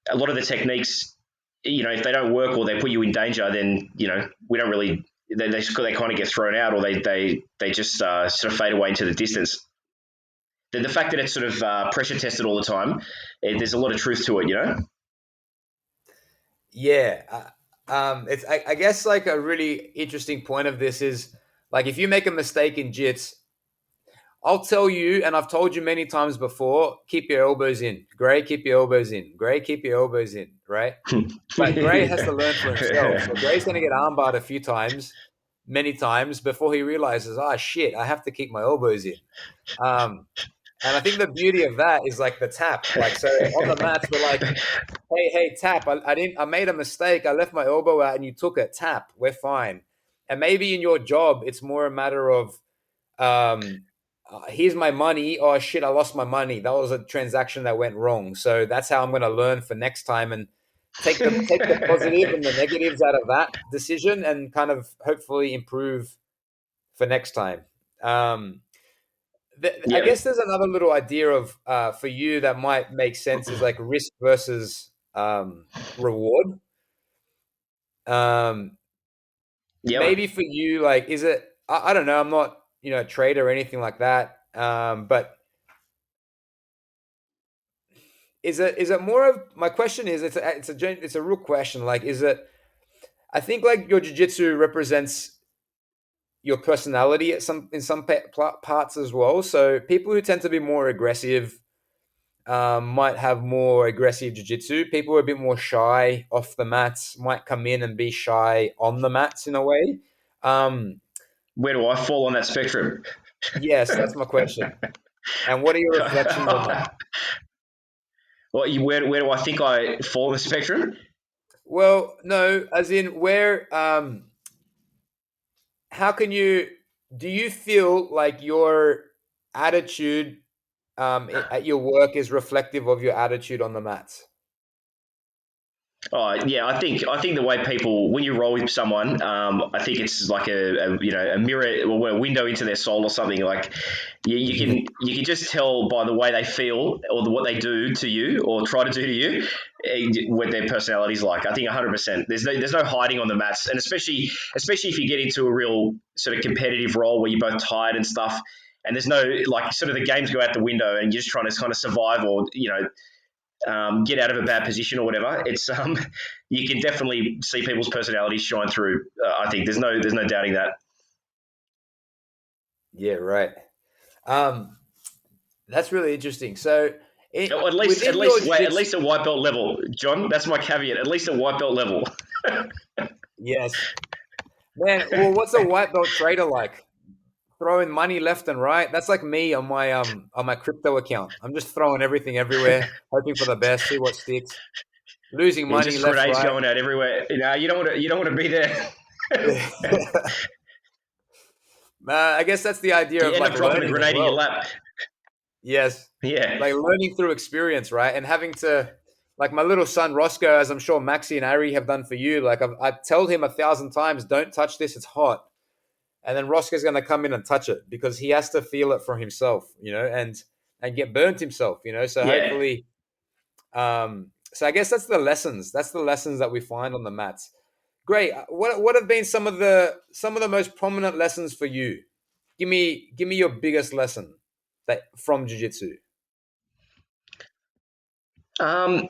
a lot of the techniques, if they don't work or they put you in danger, then we don't really. They kind of get thrown out, or they just sort of fade away into the distance. The fact that it's sort of pressure tested all the time, there's a lot of truth to it. Yeah. It's I guess like a really interesting point of this is like if you make a mistake in jits, I'll tell you, and I've told you many times before, keep your elbows in. Gray, keep your elbows in. Gray, keep your elbows in, right? But Gray has to learn for himself. So Gray's going to get armbarred a few times, many times, before he realizes, ah, shit, I have to keep my elbows in. And I think the beauty of that is like the tap. Like, so on the mats, we're like, hey, tap. I made a mistake. I left my elbow out and you took it. Tap. We're fine. And maybe in your job, it's more a matter of, um, here's my money. Oh shit, I lost my money. That was a transaction that went wrong. So that's how I'm going to learn for next time and take the positive and the negatives out of that decision and kind of hopefully improve for next time. I Yeah, guess there's another little idea of for you that might make sense is like risk versus reward. Um, yeah. maybe for you, like, is it? I don't know. I'm not a trader or anything like that. But is it more of my question is it's a real question. Like, is it? I think like your jujitsu represents your personality at in some parts as well. So people who tend to be more aggressive might have more aggressive jiu-jitsu. People who are a bit more shy off the mats might come in and be shy on the mats in a way. Um, Where do I fall on that spectrum? yes, that's my question. And what are your reflections on that? Where do I think I fall on the spectrum? Well, no, as in where how can you do you feel like your attitude at your work is reflective of your attitude on the mats? Oh yeah, I think the way people, when you roll with someone, I think it's like a mirror or a window into their soul or something. Like you can just tell by the way they feel or what they do to you or try to do to you, what their personality's like. I think 100%. There's no hiding on the mats, and especially if you get into a real sort of competitive role where you're both tired and stuff. And there's no, like, sort of the games go out the window and you're just trying to kind of survive, or get out of a bad position or whatever. It's you can definitely see people's personalities shine through. I think there's no doubting that. Yeah, right. Um, that's really interesting. So, At least at within your least wait, at jiu-jitsu, least at white belt level, John. That's my caveat. At least at white belt level. yes, man. Well, what's a white belt trader like? Throwing money left and right. That's like me on my crypto account. I'm just throwing everything everywhere, hoping for the best, see what sticks. Losing Yeah, money just left, grenades right. going out everywhere. You don't want to be there. I guess that's the idea You of end like up dropping a learning as grenade in your well. lap. Yes, Yeah. like learning through experience, right? And having to, like my little son Roscoe, as I'm sure Maxie and Ari have done for you. Like I tell him 1,000 times, don't touch this; it's hot. and then Roscoe's going to come in and touch it because he has to feel it for himself, and get burnt himself, So Yeah. hopefully, so I guess that's the lessons. That's the lessons that we find on the mats. Great. What have been some of the most prominent lessons for you? Give me your biggest lesson that from jiu-jitsu. Um,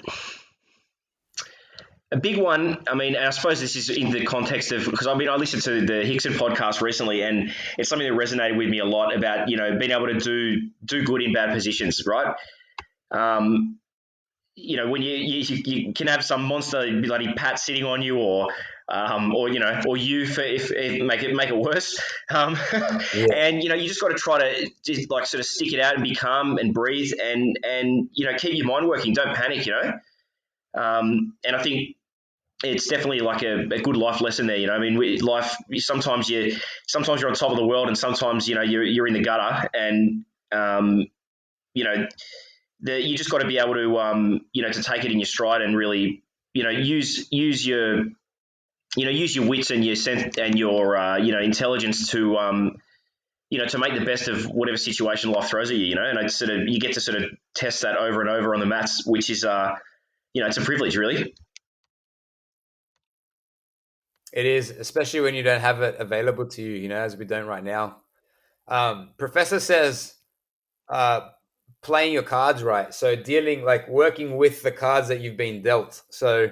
a big one, I mean, and I suppose this is in the context of, because I mean, I listened to the Hickson podcast recently, and it's something that resonated with me a lot about, being able to do good in bad positions, right? Um, when you can have some monster bloody pat sitting on you, or you for if make it worse, Yeah. and you just got to try to just like sort of stick it out and be calm and breathe and keep your mind working. Don't panic, and I think it's definitely like a good life lesson there. I mean, life sometimes you're on top of the world, and sometimes you're in the gutter, and you know you just got to be able to to take it in your stride and really use your use your wits and your sense and your intelligence to to make the best of whatever situation life throws at you. And it's sort of, you get to sort of test that over and over on the mats, which is it's a privilege, really. It is, especially when you don't have it available to you, as we don't right now. Professor says, uh, playing your cards right. So dealing, like working with the cards that you've been dealt. So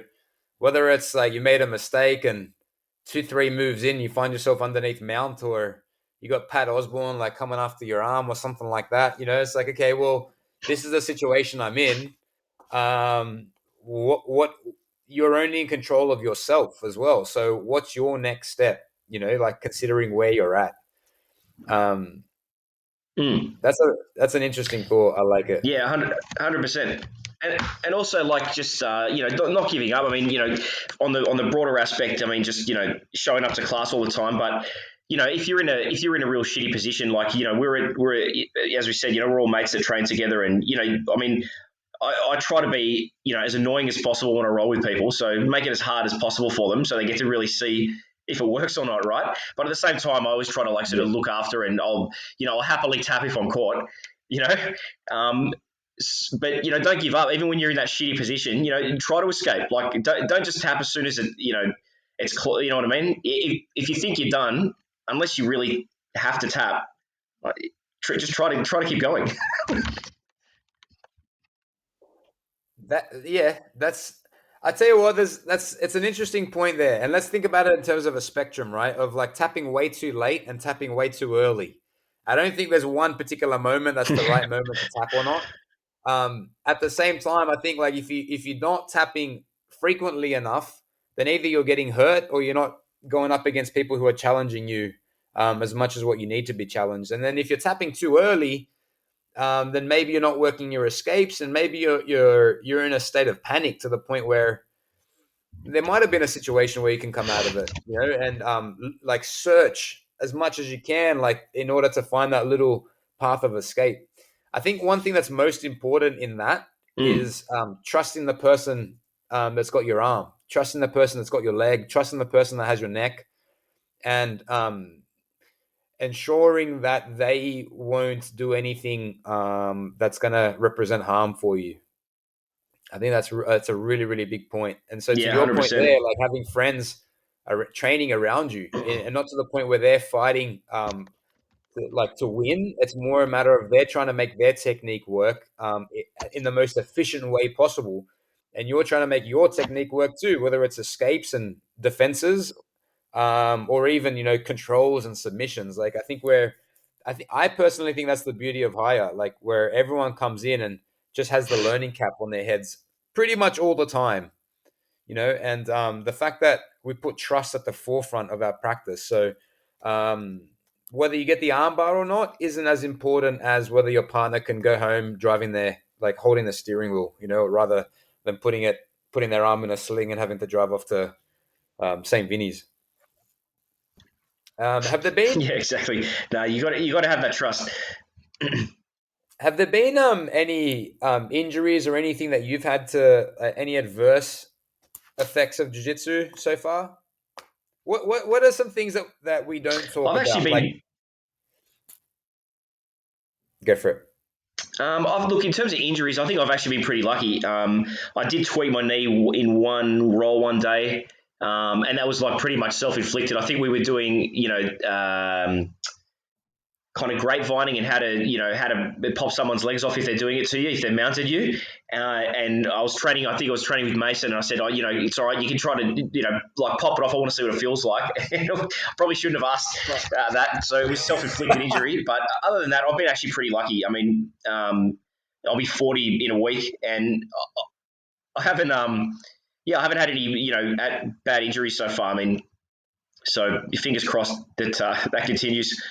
whether it's like you made a mistake and 2, 3 moves in, you find yourself underneath mount, or you got Pat Osborne like coming after your arm or something like that. It's like, okay, well, this is the situation I'm in. What you're only in control of yourself as well. So what's your next step? Like considering where you're at. Um, Mm. that's an interesting thought. I like it. Yeah, 100%. And also like just not giving up. I mean, on the broader aspect, I mean, just showing up to class all the time. But if you're in a real shitty position, like we're as we said, we're all mates that train together, and I mean, I try to be as annoying as possible when I roll with people. So make it as hard as possible for them, so they get to really see if it works or not, right? But at the same time, I always try to like sort Yeah. of look after, and I'll happily tap if I'm caught, you know. Um, but don't give up even when you're in that shitty position. Try to escape. Like don't just tap as soon as it's you know what I mean. If you think you're done, unless you really have to tap, just try to keep going. That's I tell you what, it's an interesting point there. And let's think about it in terms of a spectrum, right? Of like tapping way too late and tapping way too early. I don't think there's one particular moment that's the right moment to tap or not. At the same time, I think like if you're not tapping frequently enough, then either you're getting hurt or you're not going up against people who are challenging you as much as what you need to be challenged. And then if you're tapping too early, then maybe you're not working your escapes, and maybe you're in a state of panic to the point where there might have been a situation where you can come out of it, and like search as much as you can, like in order to find that little path of escape. I think one thing that's most important in that Mm. is trusting the person that's got your arm, trusting the person that's got your leg, trusting the person that has your neck, and ensuring that they won't do anything that's going to represent harm for you. I think that's a really really big point. And so to Yeah, your hundred point there, percent. like having friends training around you, and not to the point where they're fighting to win. It's more a matter of they're trying to make their technique work in the most efficient way possible, and you're trying to make your technique work too, whether it's escapes and defenses, or even controls and submissions. Like I personally think that's the beauty of hire, like where everyone comes in and just has the learning cap on their heads pretty much all the time, and the fact that we put trust at the forefront of our practice. So um, whether you get the armbar or not isn't as important as whether your partner can go home driving like holding the steering wheel, rather than putting their arm in a sling and having to drive off to St. Vinny's. Have there been Yeah, exactly. No, you got to have that trust. any injuries or anything that you've had to any adverse effects of jiu-jitsu so far? What are some things that we don't talk I've actually about? Like, been go for it. Look, in terms of injuries, I think I've actually been pretty lucky. I did tweak my knee in one roll one day, and that was like pretty much self-inflicted. I think we were doing, kind of grapevining and how to pop someone's legs off if they're doing it to you, if they're mounted you. And I think I was training with Mason, and I said, it's all right. You can try to, like pop it off. I want to see what it feels like. Probably shouldn't have asked that. So it was self-inflicted injury. But other than that, I've been actually pretty lucky. I mean, I'll be 40 in a week, and I haven't, I haven't had any, bad injuries so far. I mean, so fingers crossed that that continues.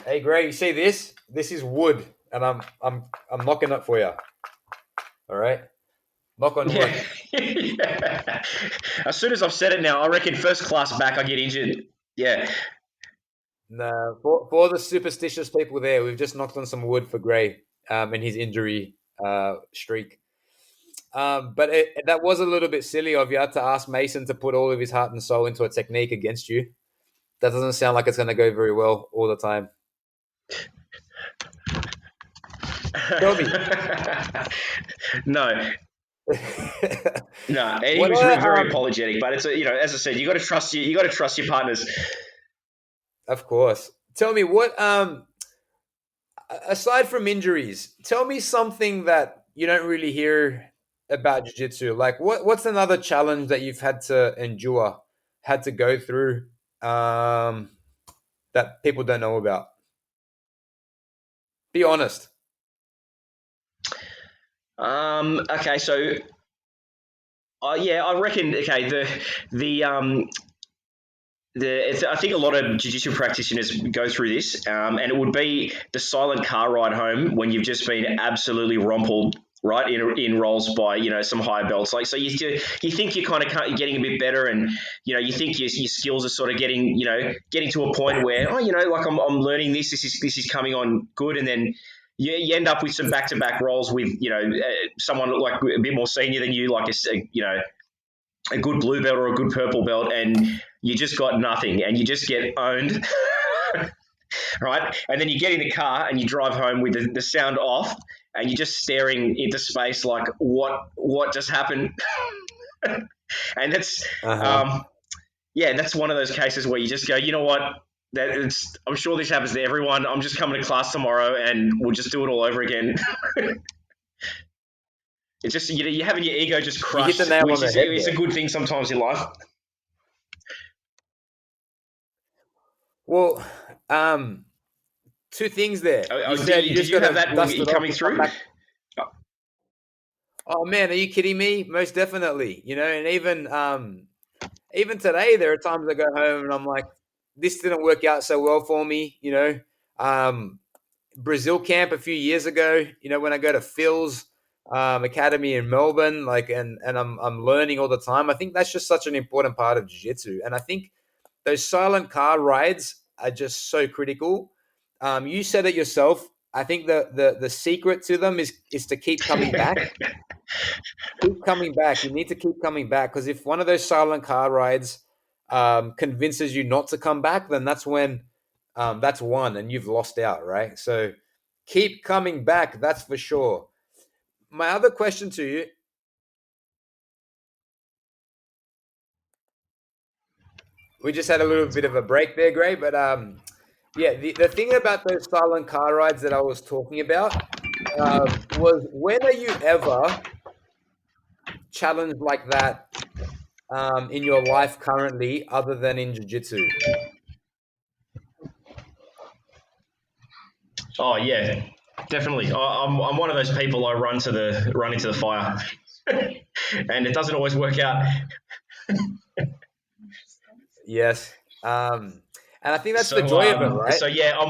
Hey, Gray, you see this? This is wood, and I'm knocking it for you. All right, knock on wood. Yeah. As soon as I've said it now, I reckon first class back I get injured. Yeah. No, for the superstitious people there, we've just knocked on some wood for Gray in his injury streak. But that was a little bit silly of you to ask Mason to put all of his heart and soul into a technique against you. That doesn't sound like it's going to go very well all the time. Tell me. No. No, he was very apologetic, but it's as I said, you got to trust your partners. Of course. Tell me what aside from injuries, tell me something that you don't really hear about jiu-jitsu. Like what's another challenge that you've had to endure, had to go through that people don't know about? Be honest. Okay, so I reckon I think a lot of jiu-jitsu practitioners go through this, and it would be the silent car ride home when you've just been absolutely rumpled, right, in rolls by some higher belts. Like, so you think you're kind of getting a bit better, and you think your skills are sort of getting to a point where like I'm learning this is coming on good, and then you end up with some back-to-back rolls with someone like a bit more senior than you, like a good blue belt or a good purple belt, and you just got nothing, and you just get owned, right? And then you get in the car and you drive home with the sound off, and you're just staring into space like, what just happened? And that's that's one of those cases where you just go, you know what? I'm sure this happens to everyone. I'm just coming to class tomorrow, and we'll just do it all over again. It's just you're having your ego just crushed, which is a good thing sometimes in life. Well, two things there. Did you have that coming through? Oh man, are you kidding me? Most definitely. And even today, there are times I go home and I'm like, this didn't work out so well for me. Brazil camp a few years ago. When I go to Phil's academy in Melbourne, and I'm learning all the time. I think that's just such an important part of jiu-jitsu, and I think those silent car rides are just so critical. You said it yourself. I think the secret to them is to keep coming back. Keep coming back. You need to keep coming back, because if one of those silent car rides convinces you not to come back, then that's when that's one and you've lost out, right? So keep coming back. That's for sure. My other question to you. We just had a little bit of a break there, Gray, but the thing about those silent car rides that I was talking about was, when are you ever challenged like that in your life currently, other than in jiu-jitsu? Oh yeah, definitely. I'm one of those people. I run into the fire, and it doesn't always work out. Yes, and I think that's the joy of it, right? So yeah, I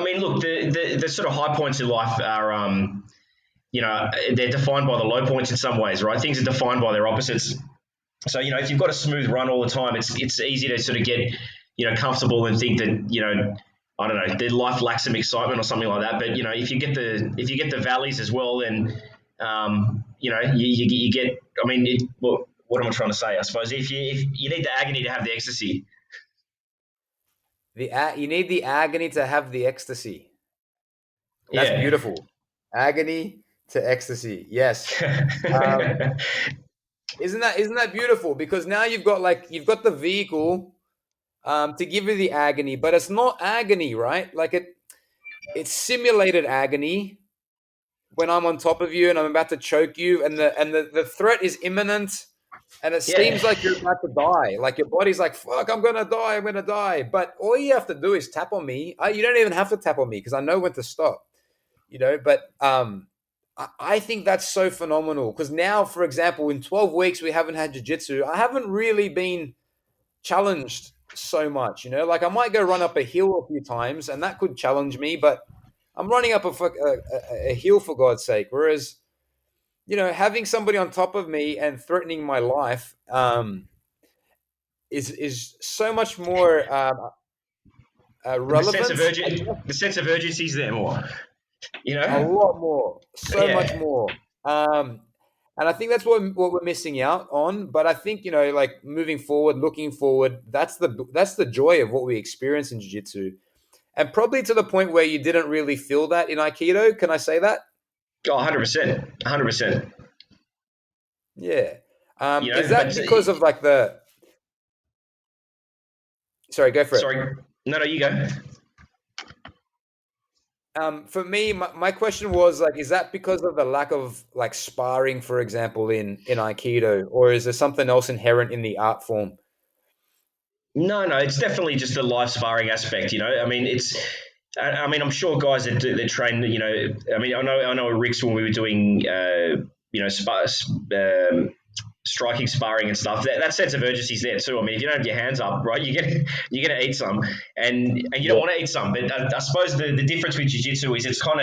mean, look, the sort of high points in life are they're defined by the low points in some ways, right? Things are defined by their opposites. So if you've got a smooth run all the time, it's easy to sort of get comfortable and think that I don't know, their life lacks some excitement or something like that. But if you get the valleys as well, then you get. I mean, what am I trying to say? I suppose if you need the agony to have the ecstasy. You need the agony to have the ecstasy. That's Yeah. beautiful. Agony to ecstasy. Yes. Um, isn't that beautiful? Because now you've got the vehicle to give you the agony, but it's not agony, right? Like it's simulated agony when I'm on top of you and I'm about to choke you, and the threat is imminent, and it Yeah. seems like you're about to die. Like your body's like, "Fuck, I'm gonna die, I'm gonna die." But all you have to do is tap on me. You don't even have to tap on me because I know when to stop. But I think that's so phenomenal because now, for example, in 12 weeks we haven't had jiu-jitsu. I haven't really been challenged so much. Like I might go run up a hill a few times, and that could challenge me, but I'm running up a hill for God's sake. Whereas, having somebody on top of me and threatening my life is so much more The sense of relevant. the sense of urgency is there more. A lot more, so much Yeah. more. And I think that's what we're missing out on. But I think like moving forward, looking forward, that's the joy of what we experience in jiu-jitsu, and probably to the point where you didn't really feel that in aikido. Can I say that? Oh, 100%. 100%. Yeah. Is But that because of like the? Sorry, go for it. sorry. No, you go. For me, my question was like, is that because of the lack of like sparring, for example, in aikido, or is there something else inherent in the art form? No, it's definitely just the live sparring aspect. I mean, I'm sure guys that train. I mean, I know at Rick's when we were doing, striking sparring and stuff. That sense of urgency is there too. I mean, if you don't have your hands up, right, you're gonna eat some, and you don't Yeah. want to eat some. But I suppose the difference with jiu-jitsu is it kind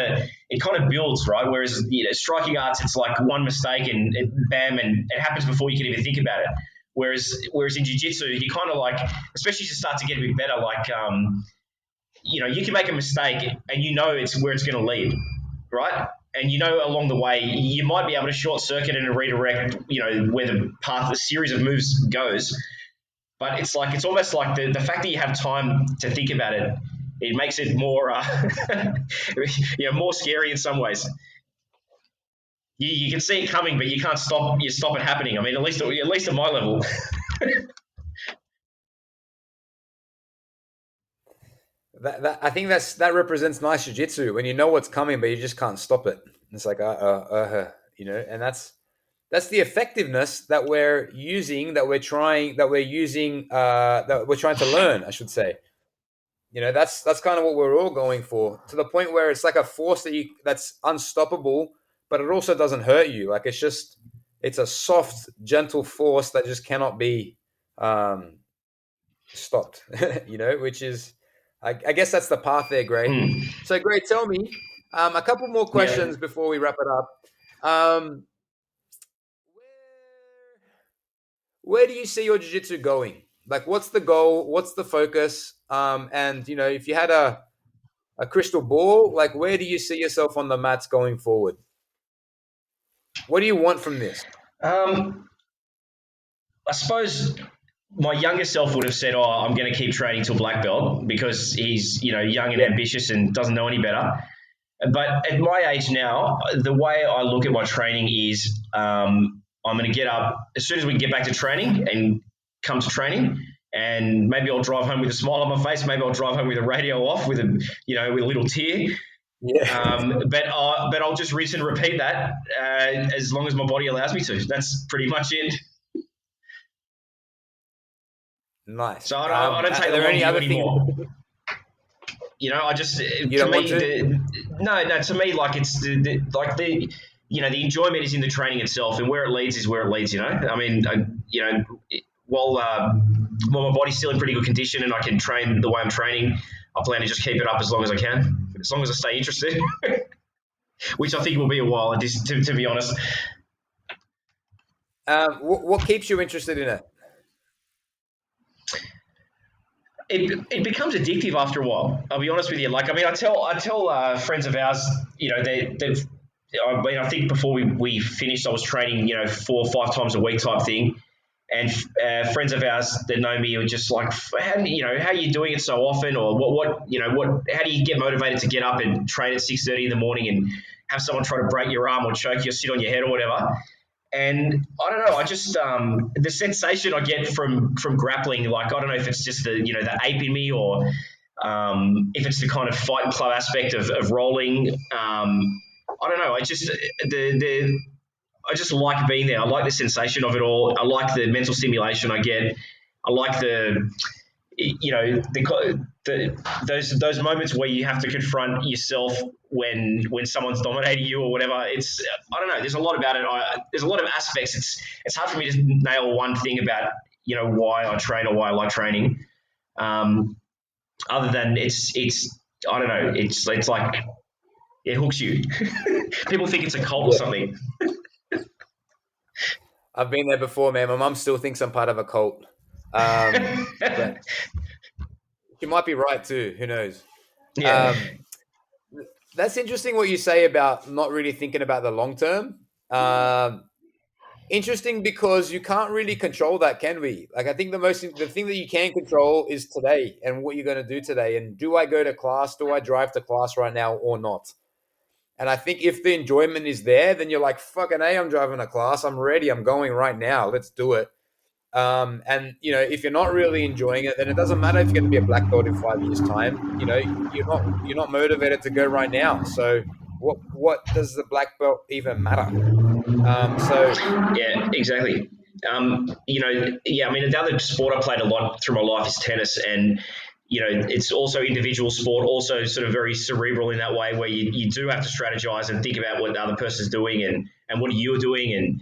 of builds, right? Whereas striking arts, it's like one mistake and bam, and it happens before you can even think about it. Whereas in jiu-jitsu, you kind of like, especially as you start to get a bit better, like you can make a mistake and it's where it's going to lead, right? And along the way you might be able to short circuit and redirect, where the series of moves goes. But it's almost like the fact that you have time to think about it, it makes it more more scary in some ways. You can see it coming, but you can't stop it happening. I mean, at least at my level. I think that represents nice jiu-jitsu when you know what's coming, but you just can't stop it. It's like and that's the effectiveness that we're using, that we're trying to learn, I should say. That's kind of what we're all going for, to the point where it's like a force that's unstoppable, but it also doesn't hurt you. Like it's a soft, gentle force that just cannot be um, stopped. Which is, I guess that's the path there, Gray. Mm, So, Gray, tell me a couple more yeah. questions before we wrap it up. Um, where do you see your jiu-jitsu going? Like, what's the goal? What's the focus? And if you had a crystal ball, like, where do you see yourself on the mats going forward? What do you want from this? Um, I suppose my younger self would have said, "Oh, I'm going to keep training till black belt," because he's young and Yeah. ambitious and doesn't know any better. But at my age now, the way I look at my training is, I'm going to get up as soon as we get back to training and come to training, and maybe I'll drive home with a smile on my face. Maybe I'll drive home with the radio off, with a little tear. Yeah. But I'll just rinse and repeat that as long as my body allows me to. That's pretty much it. Nice. So I don't take Are the there long any view other things anymore. I just you to don't want me to? no, to me, like, it's the enjoyment is in the training itself, and where it leads is where it leads. I mean, while my body's still in pretty good condition and I can train the way I'm training, I plan to just keep it up as long as I can, as long as I stay interested, which I think will be a while at this, to be honest. What keeps you interested in it? It becomes addictive after a while. I'll be honest with you. Like, I mean, I tell friends of ours, I mean, I think before we finished, I was training, 4 or 5 times a week type thing, And friends of ours that know me are just like, how are you doing it so often, or how do you get motivated to get up and train at 6:30 in the morning and have someone try to break your arm or choke you or sit on your head or whatever? And I don't know, I just the sensation I get from grappling, like I don't know if it's just the ape in me, or if it's the kind of fight club aspect of rolling. I don't know. I just like being there. I like the sensation of it all. I like the mental stimulation I get. I like those moments where you have to confront yourself when someone's dominating you or whatever. I don't know. There's a lot about it. There's a lot of aspects. It's hard for me to nail one thing about why I train or why I like training. Other than it's I don't know. It's like it hooks you. People think it's a cult or something. I've been there before, man. My mum still thinks I'm part of a cult. But she might be right too. Who knows? Yeah. That's interesting what you say about not really thinking about the long term. Interesting because you can't really control that, can we? Like, I think the thing that you can control is today and what you're going to do today. And do I go to class? Do I drive to class right now or not? And I think if the enjoyment is there, then you're like, fucking A, I'm driving to class. I'm ready. I'm going right now. Let's do it. And if you're not really enjoying it, then it doesn't matter if you're going to be a black belt in 5 years' time. You're not motivated to go right now. So what does the black belt even matter? Yeah, exactly. I mean, the other sport I played a lot through my life is tennis, and it's also individual sport, also sort of very cerebral in that way, where you do have to strategize and think about what the other person's doing and what you're doing, and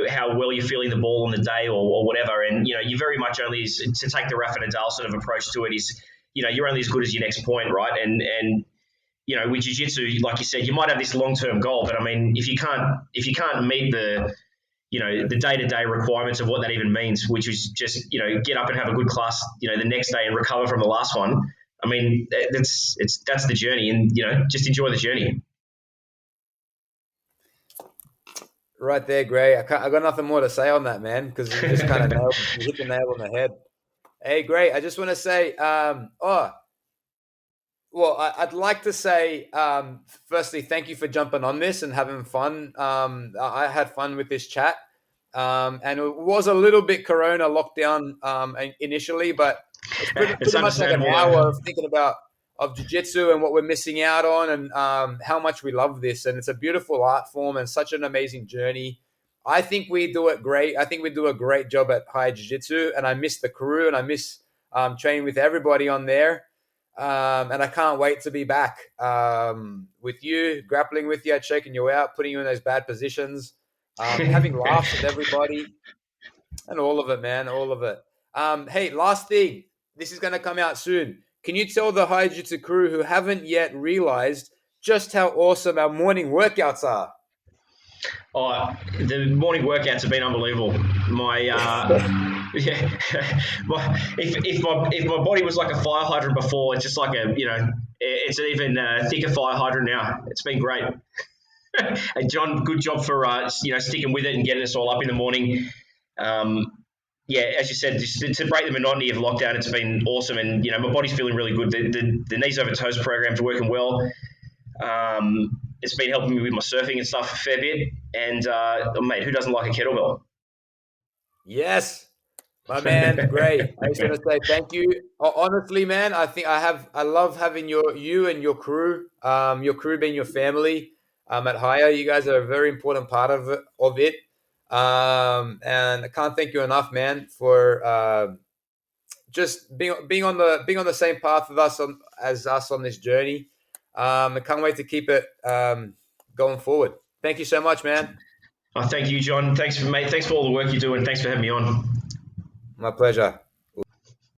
how well you're feeling the ball on the day or whatever. And you very much only to take the Rafa Nadal sort of approach to it is you're only as good as your next point, right? And with jiu-jitsu, like you said, you might have this long-term goal, but I mean, if you can't meet the day-to-day requirements of what that even means, which is just get up and have a good class the next day and recover from the last one. I mean, that's the journey, and just enjoy the journey. Right there, Gray. I got nothing more to say on that, man, because you just kind of hit the nail on the head. Hey, Gray, I just want to say, I'd like to say, firstly, thank you for jumping on this and having fun. I had fun with this chat, and it was a little bit Corona lockdown initially, but it's pretty much like an hour of thinking about jiu-jitsu and what we're missing out on, and how much we love this. And it's a beautiful art form and such an amazing journey. I think we do it great. I think we do a great job at High Jiu-Jitsu, and I miss the crew, and I miss training with everybody on there. And I can't wait to be back with you, grappling with you, checking you out, putting you in those bad positions, having laughs with everybody, and all of it, man, all of it. Hey, last thing. This is going to come out soon. Can you tell the High Jiu-Jitsu crew who haven't yet realized just how awesome our morning workouts are? Oh, the morning workouts have been unbelievable. If my body was like a fire hydrant before, it's just like it's an even thicker fire hydrant now. It's been great. And John, good job for sticking with it and getting us all up in the morning. As you said, just to break the monotony of lockdown, it's been awesome, and my body's feeling really good. The knees over toes program's working well. It's been helping me with my surfing and stuff a fair bit. And mate, who doesn't like a kettlebell? Yes, my man, great. I just want to say thank you. Honestly, man, I love having you and your crew being your family. At Higher, you guys are a very important part of it. And I can't thank you enough, man, for just being on the same path with us as us on this journey. I can't wait to keep it going forward. Thank you so much, man. Oh, thank you, John. Thanks for all the work you do, and thanks for having me on. My pleasure.